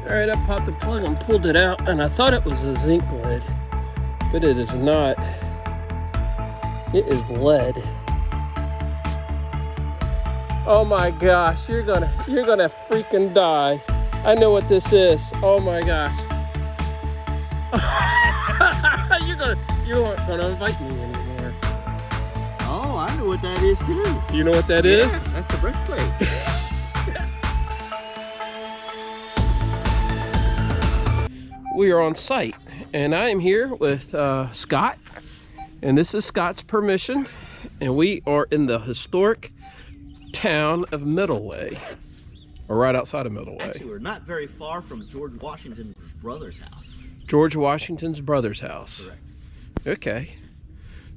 Alright, I popped the plug and pulled it out, and I thought it was a zinc lead, but it is not. It is lead. Oh my gosh, you're gonna freaking die. I know what this is. Oh my gosh. You aren't gonna invite me anymore. Oh, I know what that is too. You know what that is? That's a breastplate. We are on site, and I am here with Scott, and this is Scott's permission, and we are in the historic town of Middleway, or right outside of Middleway. Actually, we're not very far from George Washington's brother's house. George Washington's brother's house. Correct. Okay.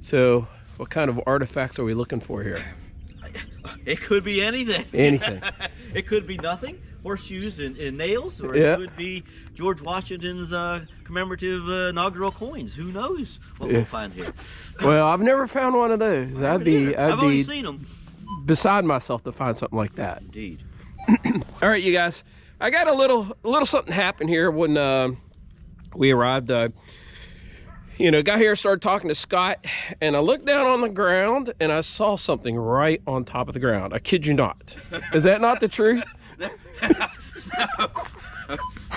So, what kind of artifacts are we looking for here? It could be anything. Anything. It could be nothing. Horseshoes and nails, or it could be George Washington's commemorative inaugural coins. Who knows what we'll find here? Well, I've never found one of those. I've only seen them. Beside myself to find something like that. Indeed. All right, you guys. I got a little something happened here when we arrived. Got here, started talking to Scott, and I looked down on the ground and I saw something right on top of the ground. I kid you not. Is that not the truth?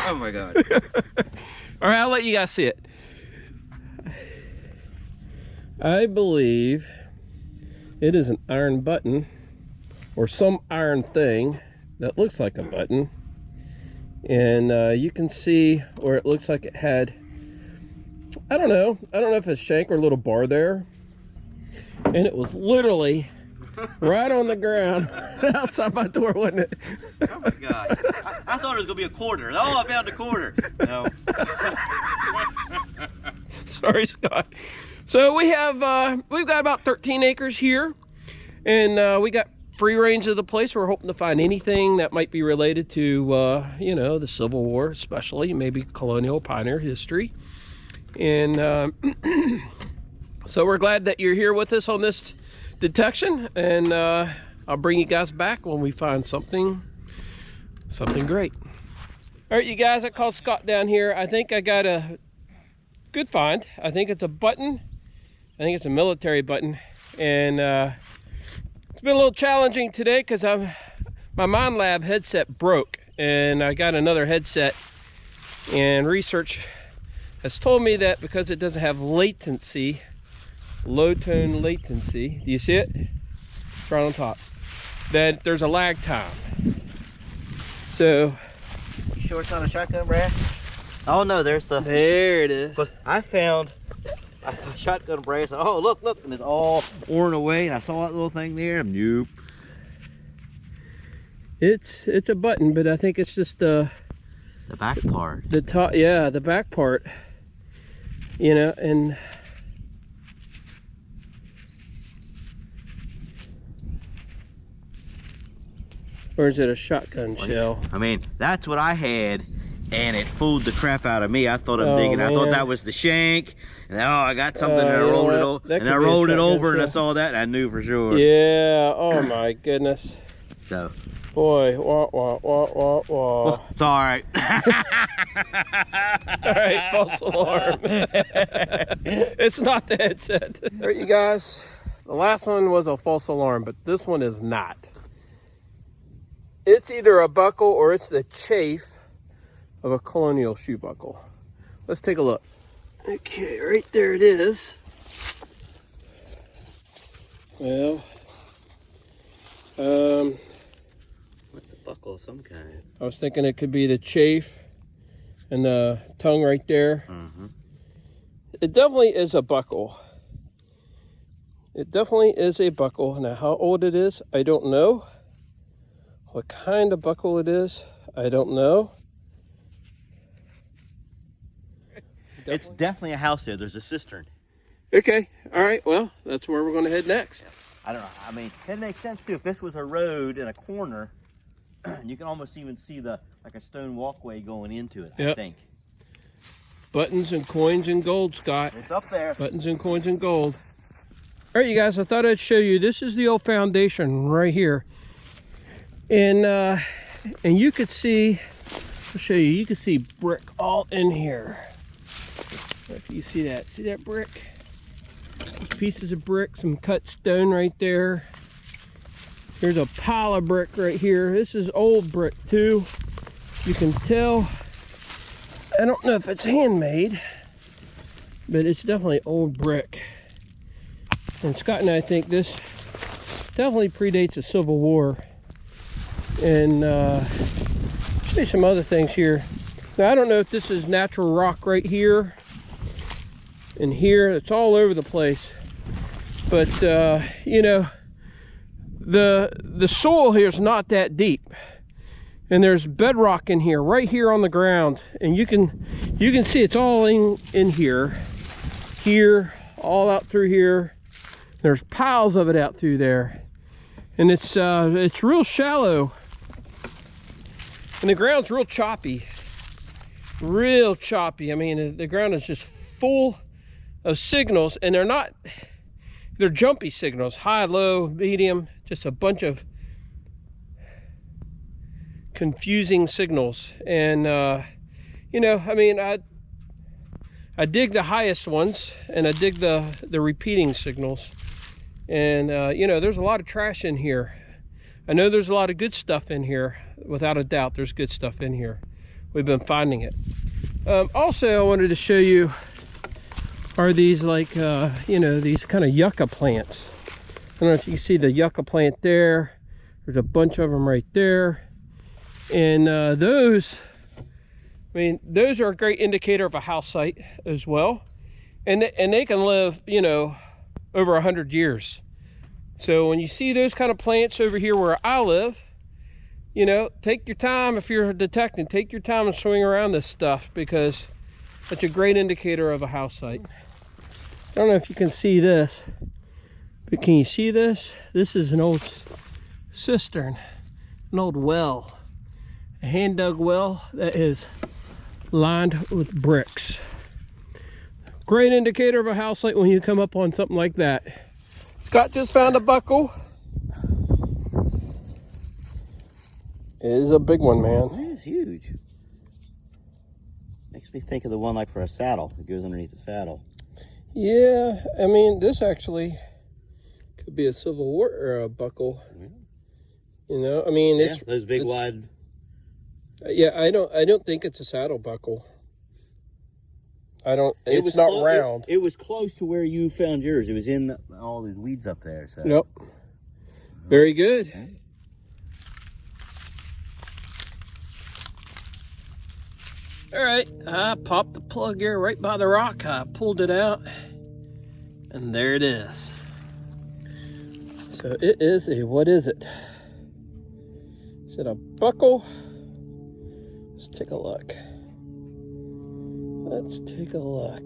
Oh my God. All right, I'll let you guys see it. I believe it is an iron button or some iron thing that looks like a button. And you can see where it looks like it had, I don't know if it's a shank or a little bar there. And it was literally right on the ground outside my door, wasn't it? Oh my God. I thought it was going to be a quarter. Oh, I found a quarter. No. Sorry, Scott. So we've got about 13 acres here, and we got free range of the place. We're hoping to find anything that might be related to, the Civil War, especially, maybe colonial pioneer history. And so we're glad that you're here with us on this detection, and I'll bring you guys back when we find something great. All right, you guys, I called Scott down here. I think I got a good find. I think it's a button. I think it's a military button, and it's been a little challenging today because my Mind Lab headset broke, and I got another headset, and research has told me that because it doesn't have latency, low tone latency, do you see it? It's right on top, that there's a lag time. So, You sure it's not a shotgun brass? Oh no, there it is. But I found a shotgun brass. Oh, look, and it's all worn away, and I saw that little thing there. Nope. It's a button, but I think it's just the back part. The top, yeah, the back part. And or is it a shotgun shell? I mean, that's what I had, and it fooled the crap out of me. I thought I thought that was the shank, and I got something, and I rolled it over, and I rolled it over, and I saw that, and I knew for sure. Yeah. Oh my goodness. So. Boy, wah. Well, it's all right. All right, false alarm. It's not the headset. All right, you guys, the last one was a false alarm, but this one is not. It's either a buckle or it's the chafe of a colonial shoe buckle. Let's take a look. Okay, right there it is. Well, What's a buckle of some kind? I was thinking it could be the chafe and the tongue right there. Mm-hmm. It definitely is a buckle. It definitely is a buckle. Now, how old it is, I don't know. What kind of buckle it is, I don't know. It's definitely a house there. There's a cistern. Okay, all right, well, that's where we're going to head next. I don't know. I mean, it makes sense too. If this was a road in a corner, you can almost even see like a stone walkway going into it, I think. Buttons and coins and gold, Scott. It's up there. Buttons and coins and gold. All right, you guys, I thought I'd show you. This is the old foundation right here. And you could see I'll show you. You can see brick all in here. If you see that brick? Pieces of brick, some cut stone right there. There's a pile of brick right here. This is old brick too. You can tell. I don't know if it's handmade, but it's definitely old brick. And Scott and I think this definitely predates the Civil War. And maybe some other things here. Now I don't know if this is natural rock right here and here. It's all over the place. But you know, the soil here is not that deep. And there's bedrock in here, right here on the ground. And you can see it's all in here, all out through here. There's piles of it out through there. And it's real shallow. And the ground's real choppy. Real choppy. I mean, the ground is just full of signals, and they're jumpy signals. High, low, medium, just a bunch of confusing signals. And you know, I mean, I dig the highest ones, and I dig the repeating signals. And you know, there's a lot of trash in here. I know there's a lot of good stuff in here. Without a doubt, there's good stuff in here. We've been finding it. Also, I wanted to show you are these like you know, these kind of yucca plants. I don't know if you can see the yucca plant there. There's a bunch of them right there. And those, I mean, those are a great indicator of a house site as well. And they can live, you know, over 100 years. So when you see those kind of plants over here where I live, you know, take your time. If you're detecting, take your time and swing around this stuff, because that's a great indicator of a house site. I don't know if you can see this, but can you see this? This is an old cistern, an old well, a hand dug well that is lined with bricks. Great indicator of a house site when you come up on something like that. Scott just found a buckle. It is a big one, man. It is huge. Makes me think of the one like for a saddle. It goes underneath the saddle. Yeah, I mean, this actually could be a Civil War era buckle. You know, I mean, yeah, those big wide. Yeah, I don't think it's a saddle buckle. It's not round. It was close to where you found yours. It was in all these weeds up there. So. Yep. Very good. Okay. All right, I popped the plug here right by the rock. I pulled it out, and there it is. So it is a, what is it? Is it a buckle? Let's take a look. Let's take a look.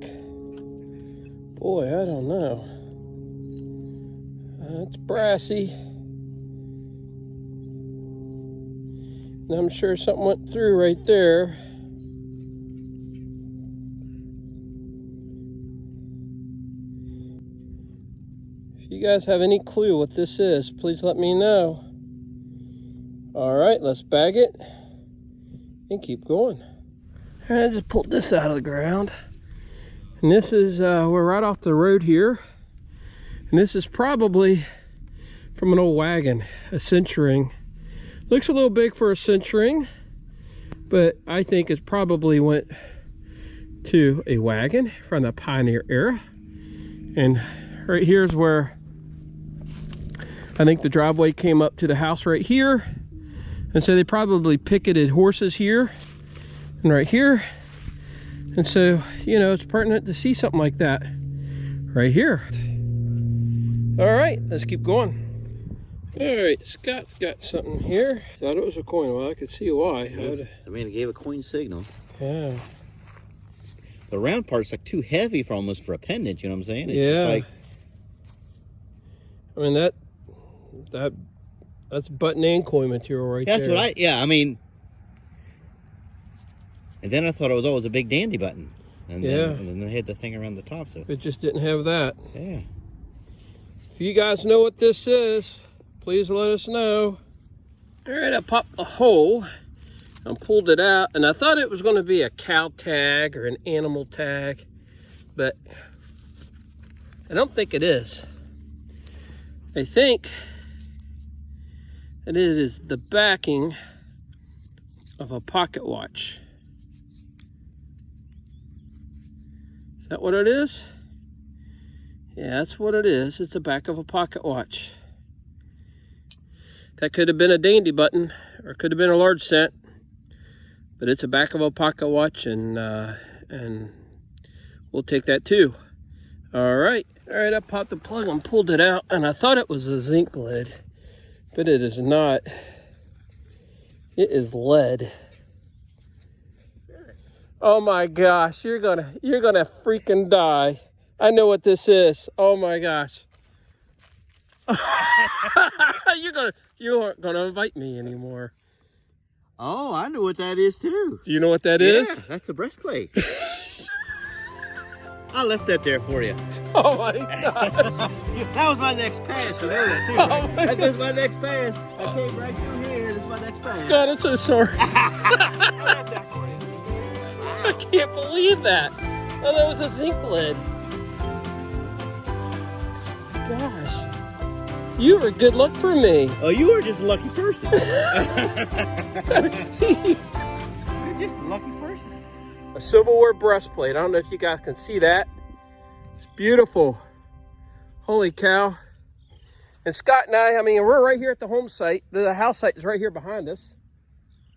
Boy, I don't know. It's brassy. And I'm sure something went through right there. If you guys have any clue what this is, please let me know. All right, let's bag it and keep going. All right, I just pulled this out of the ground. And this is, we're right off the road here. And this is probably from an old wagon, a cinch ring. Looks a little big for a cinch ring, but I think it probably went to a wagon from the Pioneer era. And right here's where I think the driveway came up to the house right here. And so they probably picketed horses here and right here. And so, you know, it's pertinent to see something like that right here. All right, let's keep going. All right, Scott's got something here. Thought it was a coin. Well, I could see why. I mean, it gave a coin signal. Yeah. The round part's like too heavy for almost for a pendant, you know what I'm saying? It's yeah. Just like... I mean, that's button and coin material right there. That's what yeah, I mean... And then I thought it was always a big dandy button. And then they had the thing around the top, so... It just didn't have that. Yeah. If you guys know what this is, please let us know. All right, I popped a hole. I pulled it out, and I thought it was going to be a cow tag or an animal tag, but I don't think it is. I think that it is the backing of a pocket watch. Is that what it is? Yeah, that's what it is. It's the back of a pocket watch. That could have been a dandy button, or it could have been a large cent, but it's the back of a pocket watch, and we'll take that too. All right, I popped the plug and pulled it out, and I thought it was a zinc lid, but it is not. It is lead. Oh my gosh, you're gonna freaking die. I know what this is. Oh my gosh. You aren't gonna invite me anymore. Oh, I know what that is too. Do you know what that is? Yeah, that's a breastplate. I left that there for you. Oh my gosh. That was my next pass, you know that too, right? That was my next pass. I came right through here, this is my next pass. God, I'm so sorry. I left that for you. I can't believe that. Oh, that was a zinc lid. Gosh. You were good luck for me. Oh, you were just a lucky person. You're just a lucky person. A Civil War breastplate. I don't know if you guys can see that. It's beautiful. Holy cow. And Scott and I mean, we're right here at the home site. The house site is right here behind us.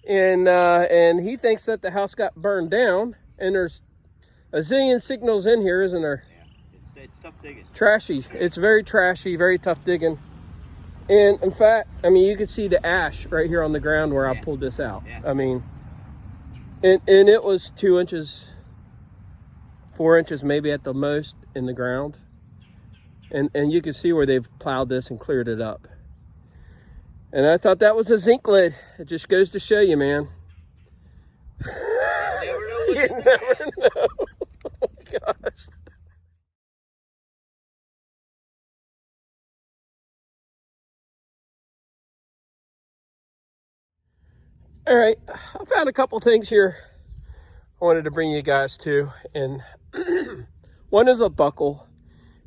And he thinks that the house got burned down. And there's a zillion signals in here, isn't there? Yeah, it's tough digging. Trashy. It's very trashy, very tough digging. And in fact, I mean, you can see the ash right here on the ground where I pulled this out. Yeah. I mean, and it was 2 inches, 4 inches maybe at the most in the ground. And you can see where they've plowed this and cleared it up. And I thought that was a zinc lid. It just goes to show you, man. You never know. Oh, gosh. All right, I found a couple things here I wanted to bring you guys to. And one is a buckle,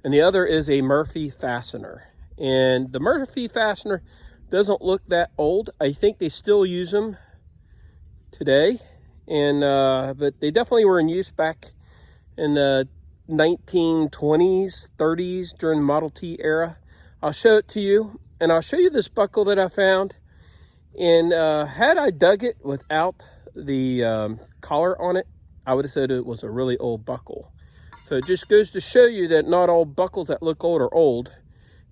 and the other is a Murphy fastener. And the Murphy fastener doesn't look that old. I think they still use them today. And but they definitely were in use back in the 1920s, 30s, during the Model T era. I'll show it to you, and I'll show you this buckle that I found. And had I dug it without the collar on it, I would have said it was a really old buckle. So it just goes to show you that not all buckles that look old are old.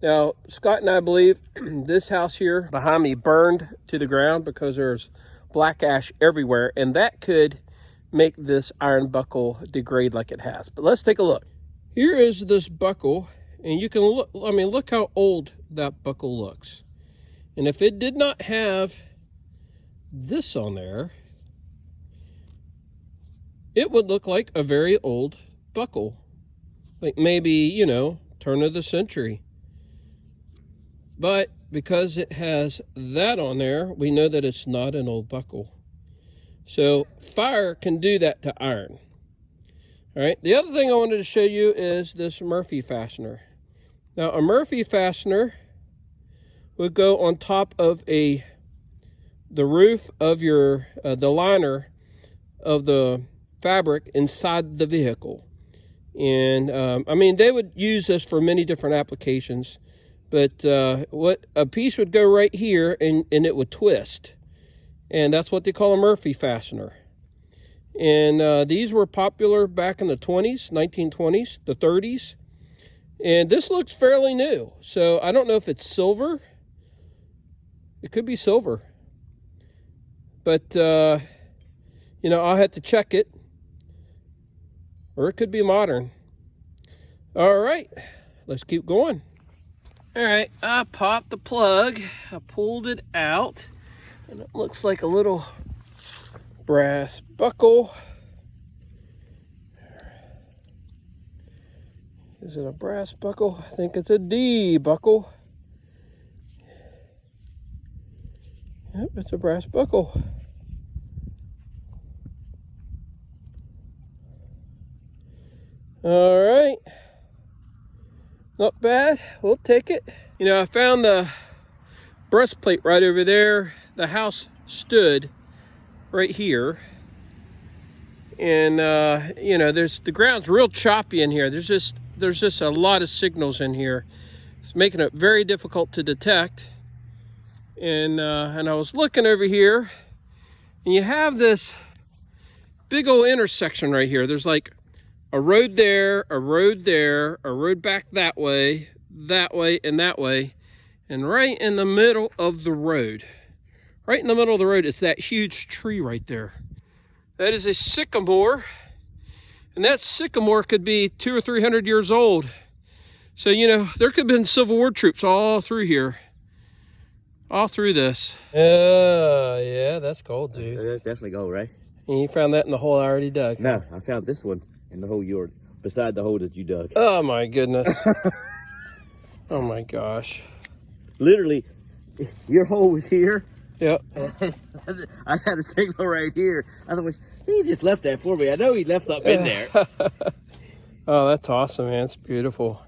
Now, Scott and I believe this house here behind me burned to the ground because there's black ash everywhere, and that could make this iron buckle degrade like it has. But let's take a look. Here is this buckle, and you can look, I mean, look how old that buckle looks. And if it did not have this on there, it would look like a very old buckle. Like maybe, you know, turn of the century. But because it has that on there, we know that it's not an old buckle. So fire can do that to iron. All right, the other thing I wanted to show you is this Murphy fastener. Now, a Murphy fastener would go on top of the roof of your the liner of the fabric inside the vehicle. And I mean, they would use this for many different applications, but what a piece would go right here and it would twist, and that's what they call a Murphy fastener. And these were popular back in the 20s, 1920s, the 30s, and this looks fairly new. So I don't know if it's silver. It could be silver, but you know, I'll have to check it, or it could be modern. All right, let's keep going. All right, I popped the plug, I pulled it out, and it looks like a little brass buckle. Is it a brass buckle? I think it's a D buckle. Yep, it's a brass buckle. All right. Not bad. We'll take it. You know, I found the breastplate right over there. The house stood right here. And, you know, the ground's real choppy in here. There's just a lot of signals in here. It's making it very difficult to detect. And I was looking over here, and you have this big old intersection right here. There's like a road there, a road there, a road back that way, and that way. And right in the middle of the road, is that huge tree right there. That is a sycamore, and that sycamore could be 200 or 300 years old. So, you know, there could have been Civil War troops all through here. All through this. Yeah, that's gold, dude. That's definitely gold, right? And you found that in the hole I already dug? No, I found this one in the hole beside the hole that you dug. Oh my goodness. Oh my gosh. Literally, your hole was here. Yep. I had a signal right here. Otherwise, he just left that for me. I know he left something in there. Oh, that's awesome, man. It's beautiful.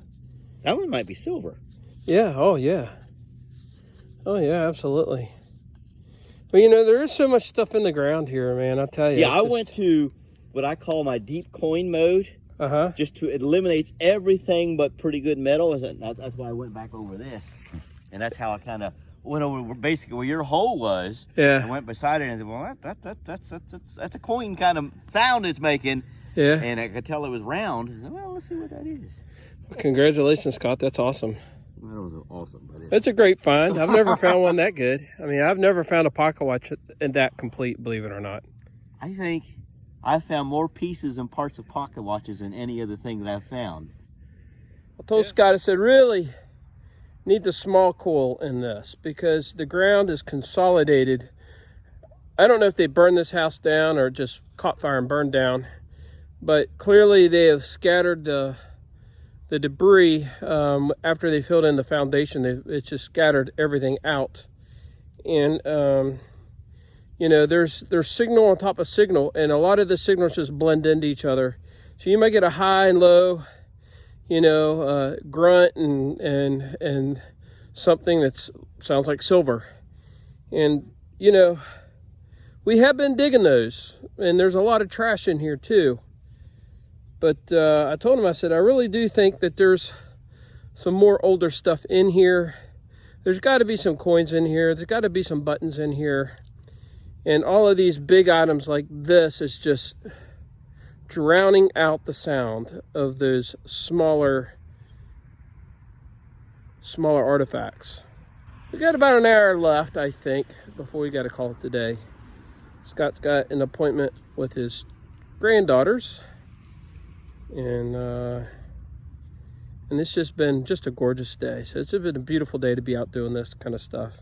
That one might be silver. Yeah. Oh, yeah. Oh, yeah, absolutely. Well, you know, there is so much stuff in the ground here, man. I'll tell you. Yeah, I went to what I call my deep coin mode. Just to eliminate everything but pretty good metal. That's why I went back over this. And that's how I kind of went over basically where your hole was. Yeah. I went beside it and said, well, that's a coin kind of sound it's making. Yeah. And I could tell it was round. I said, well, let's see what that is. Well, congratulations, Scott. That's awesome. That was awesome. It's a great find. I've never found one that good. I mean, I've never found a pocket watch that complete, believe it or not. I think I found more pieces and parts of pocket watches than any other thing that I've found. I told Scott, I said, really need the small coil in this because the ground is consolidated. I don't know if they burned this house down or just caught fire and burned down, but clearly they have scattered the debris after they filled in the foundation. It's just scattered everything out. And, you know, there's signal on top of signal, and a lot of the signals just blend into each other. So you might get a high and low, you know, grunt and something that sounds like silver. And, you know, we have been digging those, and there's a lot of trash in here too. But I told him, I said, I really do think that there's some more older stuff in here. There's got to be some coins in here. There's got to be some buttons in here. And all of these big items like this is just drowning out the sound of those smaller artifacts. We got about an hour left, I think, before we got to call it today. Scott's got an appointment with his granddaughters. And it's just been a gorgeous day. So it's been a beautiful day to be out doing this kind of stuff.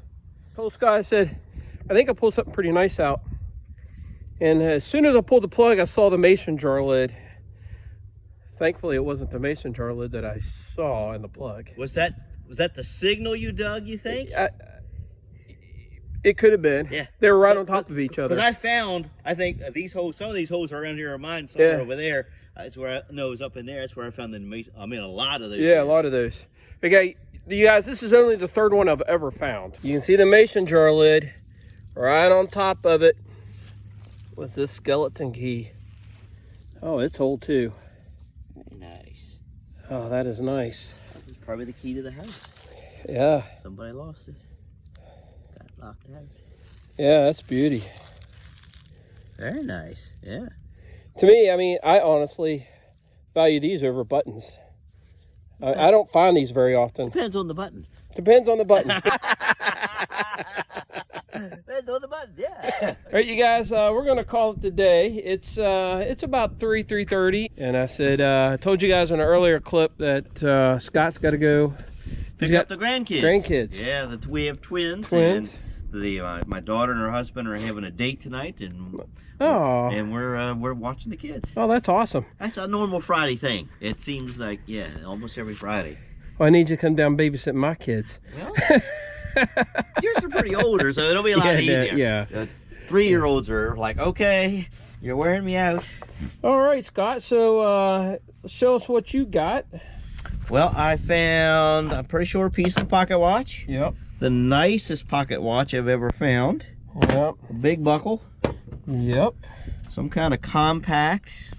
I told Scott, I said, I think I pulled something pretty nice out. And as soon as I pulled the plug, I saw the mason jar lid. Thankfully, it wasn't the mason jar lid that I saw in the plug. Was that the signal you dug, you think? It could have been. Yeah. They were right on top of each other. Because I think these holes, some of these holes around here are mine, somewhere over there. That's where I know it was up in there. That's where I found the mason. I mean, a lot of those. Yeah, a lot of those. Okay, you guys, this is only the third one I've ever found. You can see the mason jar lid. Right on top of it was this skeleton key. Oh, it's old too. Very nice. Oh, that is nice. It's probably the key to the house. Yeah. Somebody lost it. Got locked out. Yeah, that's beauty. Very nice. Yeah. To me, I mean, I honestly value these over buttons. I don't find these very often. Depends on the button. Depends on the button. Depends on the button, yeah. All right, you guys, we're going to call it today. It's about 3:30, and I said, I told you guys in an earlier clip that Scott's got to go pick up the grandkids. Grandkids. Yeah, we have twins. Twins. And my daughter and her husband are having a date tonight, and we're watching the kids. Oh, that's awesome. That's a normal Friday thing. It seems like, yeah, almost every Friday. Well, I need you to come down and babysit my kids. Well, yours are pretty older, so it'll be a lot easier. Yeah. 3-year-olds are like, okay, you're wearing me out. All right, Scott. So show us what you got. Well, I found, I'm pretty sure, a piece of pocket watch. Yep. The nicest pocket watch I've ever found. Yep. A big buckle. Yep. Some kind of compacts.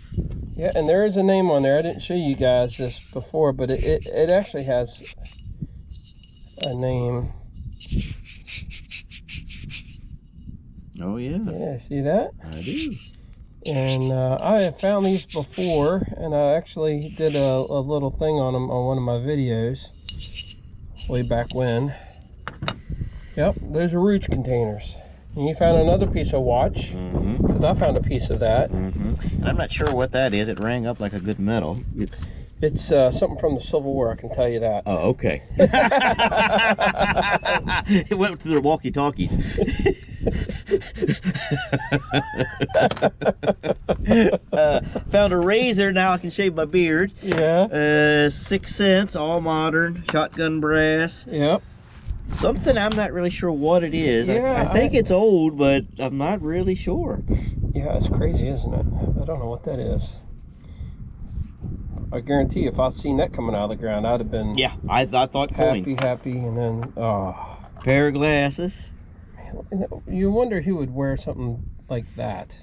Yeah, and there is a name on there. I didn't show you guys this before, but it actually has a name. Oh, yeah. Yeah, see that? I do. And I have found these before, and I actually did a little thing on them on one of my videos way back when. Yep, those are Rouge containers. And you found another piece of watch, because I found a piece of that. And I'm not sure what that is. It rang up like a good metal. It's something from the Civil War, I can tell you that. Oh, okay. It went to their walkie-talkies. Found a razor. Now I can shave my beard. Yeah. 6 cents, all modern, shotgun brass. Yep. Something I'm not really sure what it is. Yeah, I think it's old, but I'm not really sure. Yeah, it's crazy, isn't it? I don't know what that is. I guarantee you, if I'd seen that coming out of the ground, I'd have been I thought coin. happy, and then Pair of glasses. You wonder who would wear something like that.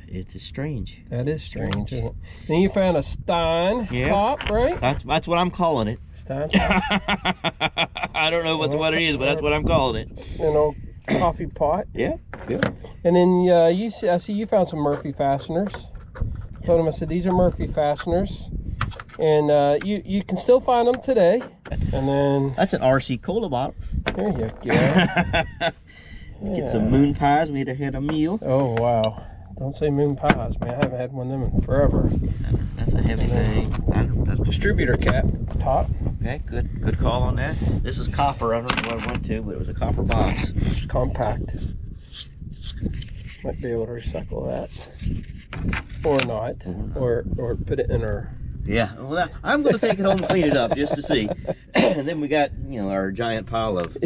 It's strange. That is strange, isn't it? Then you found a Stein top, right? That's what I'm calling it. Stein top. I don't know what it is, but that's what I'm calling it. An old coffee pot. Yeah, good. And then I see you found some Murphy fasteners. I told him, I said, these are Murphy fasteners. And you can still find them today. And then that's an RC Cola bottle. There you go. Get some moon pies. We had a meal. Oh wow! Don't say moon pies, man. I haven't had one of them in forever. That's a heavy thing. That's distributor cap top. Okay, good call on that. This is copper. I don't know what I went to, but it was a copper box. It's compact. Might be able to recycle that, or not, or put it in our. Yeah, well, I'm going to take it home and clean it up just to see. And then we got, our giant pile of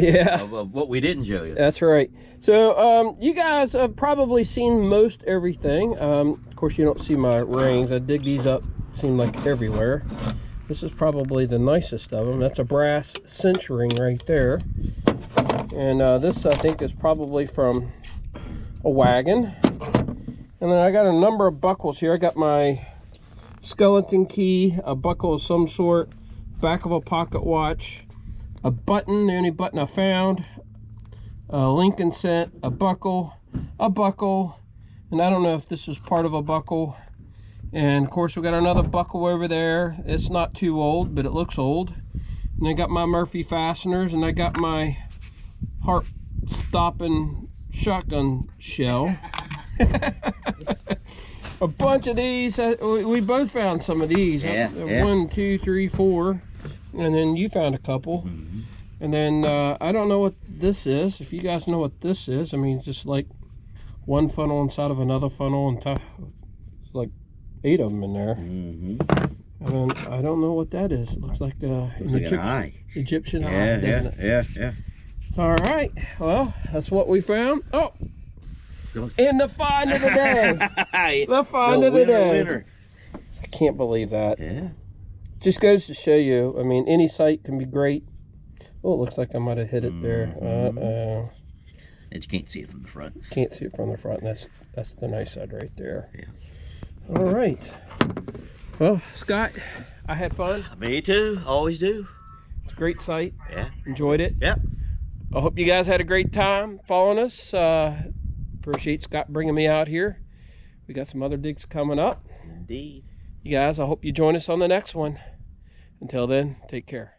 what we didn't show you. That's right. So you guys have probably seen most everything. Of course, you don't see my rings. I dig these up, seem like everywhere. This is probably the nicest of them. That's a brass cinch ring right there. And this, I think, is probably from a wagon. And then I got a number of buckles here. I got my skeleton key, a buckle of some sort, back of a pocket watch, a button, the only button I found, a Lincoln set, a buckle, and I don't know if this is part of a buckle. And of course we got another buckle over there. It's not too old, but it looks old. And I got my Murphy fasteners, and I got my heart stopping shotgun shell. A bunch of these. We both found some of these. Yeah. 1, 2, 3, 4, and then you found a couple. And then I don't know what this is. If you guys know what this is, I mean, just like one funnel inside of another funnel, and like 8 of them in there. And then I don't know what that is. It looks like an Egyptian eye, doesn't it? Yeah. All right. Well, that's what we found. Oh. And the find of the day. The find of the day. Winner. I can't believe that. Yeah. Just goes to show you, I mean, any site can be great. Oh, it looks like I might have hit it there. And you can't see it from the front. Can't see it from the front. That's the nice side right there. Yeah. All right. Well, Scott, I had fun. Me too. Always do. It's a great site. Yeah. Enjoyed it. Yep. I hope you guys had a great time following us. Appreciate Scott bringing me out here. We got some other digs coming up. Indeed. You guys, I hope you join us on the next one. Until then, take care.